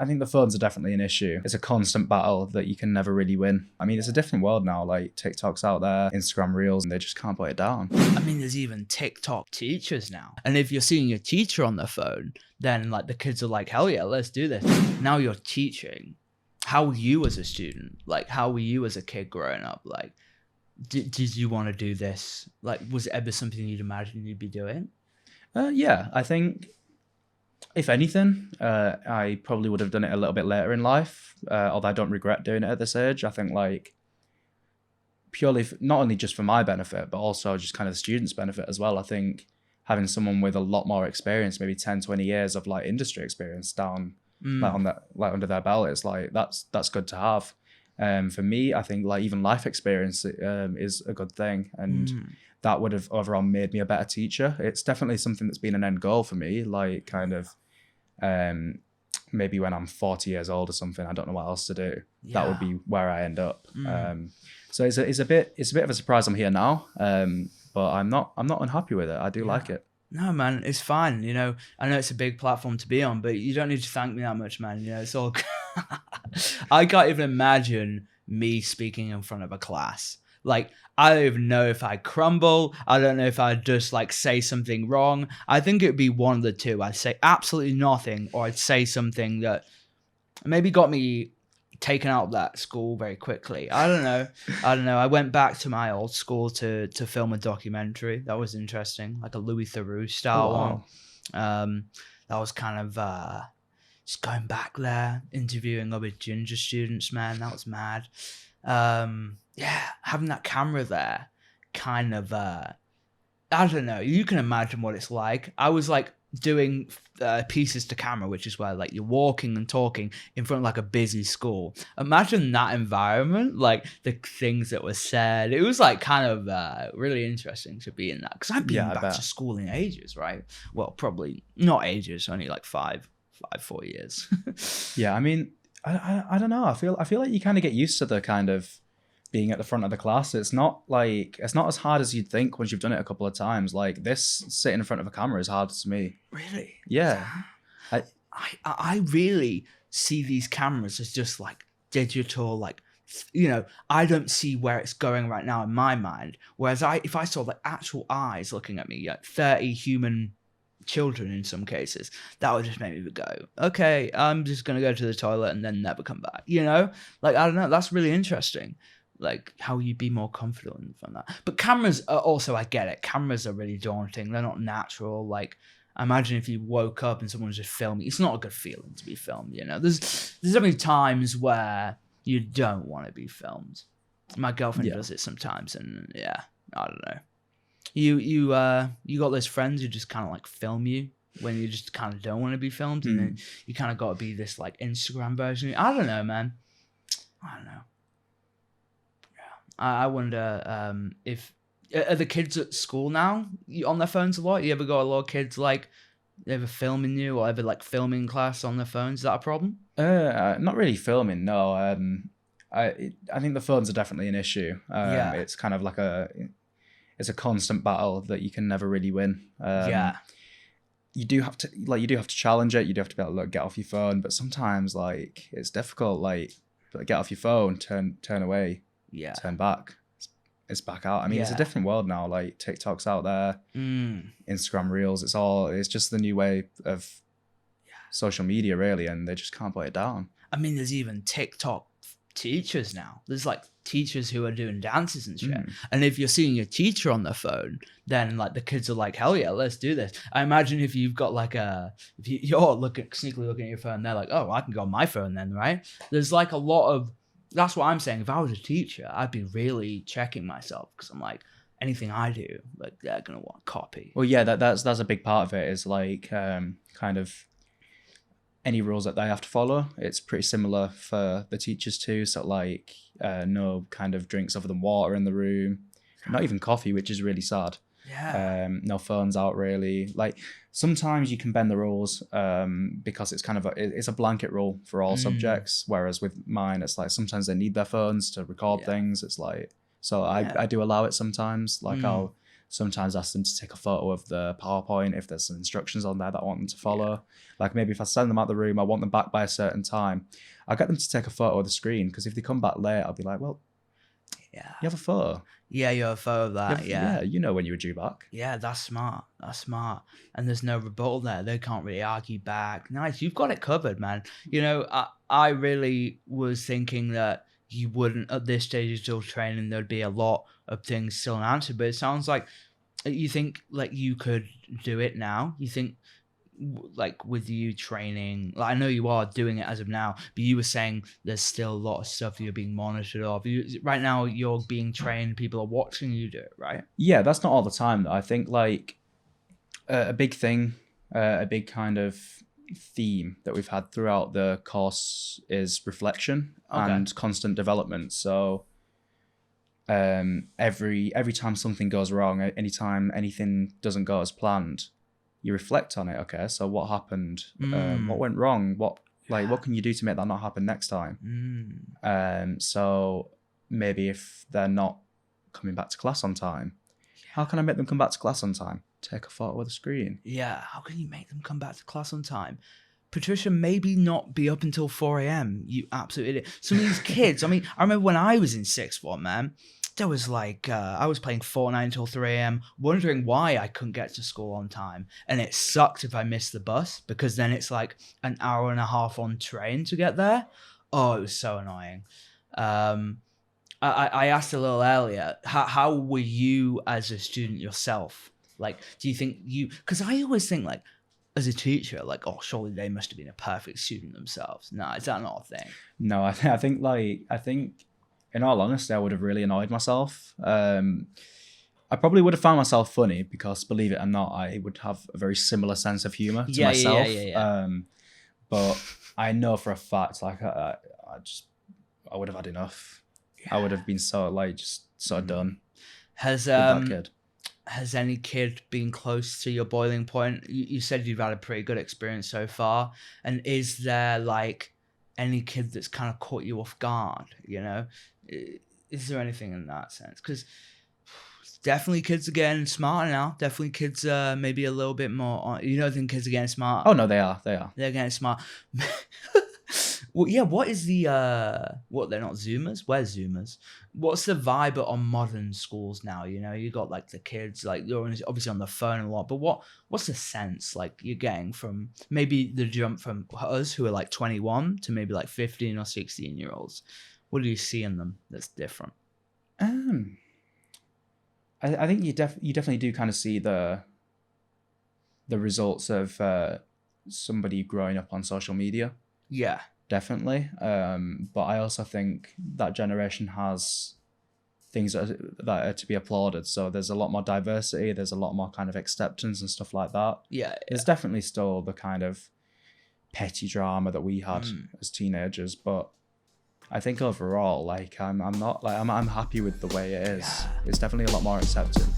I think the phones are definitely an issue. It's a constant battle that you can never really win. I mean, it's a different world now. Like TikTok's out there, Instagram Reels, and they just can't put it down. I mean, there's even TikTok teachers now. And if you're seeing your teacher on their phone, then like the kids are like, hell yeah, let's do this. Now you're teaching. How were you as a student? Like, how were you as a kid growing up? Like, did you want to do this? Like, was it ever something you'd imagine you'd be doing? Yeah, I think if anything, I probably would have done it a little bit later in life, although I don't regret doing it at this age. I think like purely, not only just for my benefit, but also just kind of the students' benefit as well. I think having someone with a lot more experience, maybe 10, 20 years of like industry experience down like on that, like under their belt, it's like that's good to have. For me, I think like even life experience is a good thing, and that would have overall made me a better teacher. It's definitely something that's been an end goal for me, like kind of maybe when I'm 40 years old or something, I don't know what else to do. That would be where I end up. So it's a bit of a surprise I'm here now, but I'm not unhappy with it. I do like it. No, man, it's fine. You know, I know it's a big platform to be on, but you don't need to thank me that much, man. You know, it's all. I can't even imagine me speaking in front of a class. Like, I don't even know if I'd crumble. I don't know if I'd just like say something wrong. I think it'd be one of the two. I'd say absolutely nothing, or I'd say something that maybe got me taken out of that school very quickly. I don't know. I went back to my old school to film a documentary. That was interesting, like a Louis Theroux style one. That was kind of just going back there, interviewing other ginger students, man. That was mad. Yeah, having that camera there, kind of, I don't know. You can imagine what it's like. I was like doing pieces to camera, which is where like you're walking and talking in front of like a busy school. Imagine that environment, like the things that were said. It was like kind of really interesting to be in that, because I've been back to school in ages, right? Well, probably not ages, only like 4 years. Yeah, I mean, I don't know. I feel like you kind of get used to the kind of being at the front of the class. It's not as hard as you'd think once you've done it a couple of times. Like this, sitting in front of a camera is hard to me. Really? Yeah. I really see these cameras as just like digital, like, you know, I don't see where it's going right now in my mind. Whereas if I saw like actual eyes looking at me, like 30 human children in some cases, that would just make me go, okay, I'm just going to go to the toilet and then never come back. You know, like, I don't know. That's really interesting. Like how you'd be more confident from that. But cameras are also, I get it. Cameras are really daunting. They're not natural. Like, imagine if you woke up and someone was just filming. It's not a good feeling to be filmed, you know. There's definitely times where you don't want to be filmed. My girlfriend does it sometimes, and yeah, I don't know. You got those friends who just kind of like film you when you just kind of don't want to be filmed, and then you kind of got to be this like Instagram version. I don't know, man. I don't know. I wonder if are the kids at school now on their phones a lot? You ever got a lot of kids like ever filming you, or ever like filming class on their phones? Is that a problem? Not really filming. No. I think the phones are definitely an issue. It's kind of like it's a constant battle that you can never really win. You do have to challenge it. You do have to be able to look, get off your phone, but sometimes like it's difficult. Like, get off your phone, turn away. Yeah. Turn back. It's back out. I mean, it's a different world now. Like TikTok's out there, Instagram Reels. It's just the new way of social media, really, and they just can't put it down. I mean, there's even TikTok teachers now. There's like teachers who are doing dances and shit. And if you're seeing your teacher on their phone, then like the kids are like, hell yeah, let's do this. I imagine if you've got like if you're sneakily looking at your phone, they're like, oh, I can go on my phone then, right? There's like a lot of. That's what I'm saying. If I was a teacher, I'd be really checking myself, because I'm like, anything I do, like they're gonna want to copy. Well, yeah, that's a big part of it. Is like kind of any rules that they have to follow. It's pretty similar for the teachers too. So like no kind of drinks other than water in the room, not even coffee, which is really sad. Yeah. No phones out really. Like sometimes you can bend the rules because it's kind of it's a blanket rule for all subjects. Whereas with mine, it's like sometimes they need their phones to record things. It's like, so I do allow it sometimes. Like I'll sometimes ask them to take a photo of the PowerPoint if there's some instructions on there that I want them to follow. Like maybe if I send them out the room, I want them back by a certain time. I'll get them to take a photo of the screen, because if they come back late, I'll be like, well, Yeah. you have a photo. Yeah, you have a photo of that. Yeah. You know when you were due back. Yeah, that's smart. That's smart. And there's no rebuttal there. They can't really argue back. Nice. You've got it covered, man. You know, I really was thinking that you wouldn't, at this stage of still training, there'd be a lot of things still unanswered. But it sounds like you think like you could do it now. You think like with you training, like I know you are doing it as of now, but you were saying there's still a lot of stuff you're being monitored of. Right now you're being trained, people are watching you do it, right? Yeah, that's not all the time though. I think like a big thing, a big kind of theme that we've had throughout the course is reflection and constant development. So every time something goes wrong, anytime anything doesn't go as planned, you reflect on it. Okay, so what happened? What went wrong? What can you do to make that not happen next time? So maybe if they're not coming back to class on time, how can I make them come back to class on time? Take a photo of the screen. Yeah, how can you make them come back to class on time? Patricia, maybe not be up until 4 a.m. You absolute idiot. Some of these kids, I mean, I remember when I was in sixth form, man, there was like, I was playing Fortnite until 3 a.m., wondering why I couldn't get to school on time. And it sucked if I missed the bus, because then it's like an hour and a half on train to get there. Oh, it was so annoying. I asked a little earlier, how were you as a student yourself? Like, do you think because I always think like, as a teacher, like, oh, surely they must have been a perfect student themselves. No, is that not a thing? No, I think in all honesty, I would have really annoyed myself. I probably would have found myself funny because, believe it or not, I would have a very similar sense of humor to myself. Yeah. But I know for a fact, like, I would have had enough. Yeah. I would have been so done. Has that kid. Has any kid been close to your boiling point? You said you've had a pretty good experience so far. And is there like any kid that's kind of caught you off guard, you know? Is there anything in that sense? Because definitely kids are getting smarter now. Definitely kids maybe a little bit more. You don't think kids are getting smart? Oh, no, they are. They're getting smart. Well, yeah, what is the, they're not Zoomers? Where's Zoomers? What's the vibe on modern schools now? You know, you got like the kids, like you're obviously on the phone a lot, but what's the sense like you're getting from maybe the jump from us who are like 21 to maybe like 15 or 16 year olds? What do you see in them that's different? I think you definitely do kind of see the results of somebody growing up on social media. Yeah. Definitely. But I also think that generation has things that are to be applauded. So there's a lot more diversity. There's a lot more kind of acceptance and stuff like that. Yeah. There's definitely still the kind of petty drama that we had as teenagers. But I think overall, like I'm happy with the way it is. Yeah. It's definitely a lot more accepting.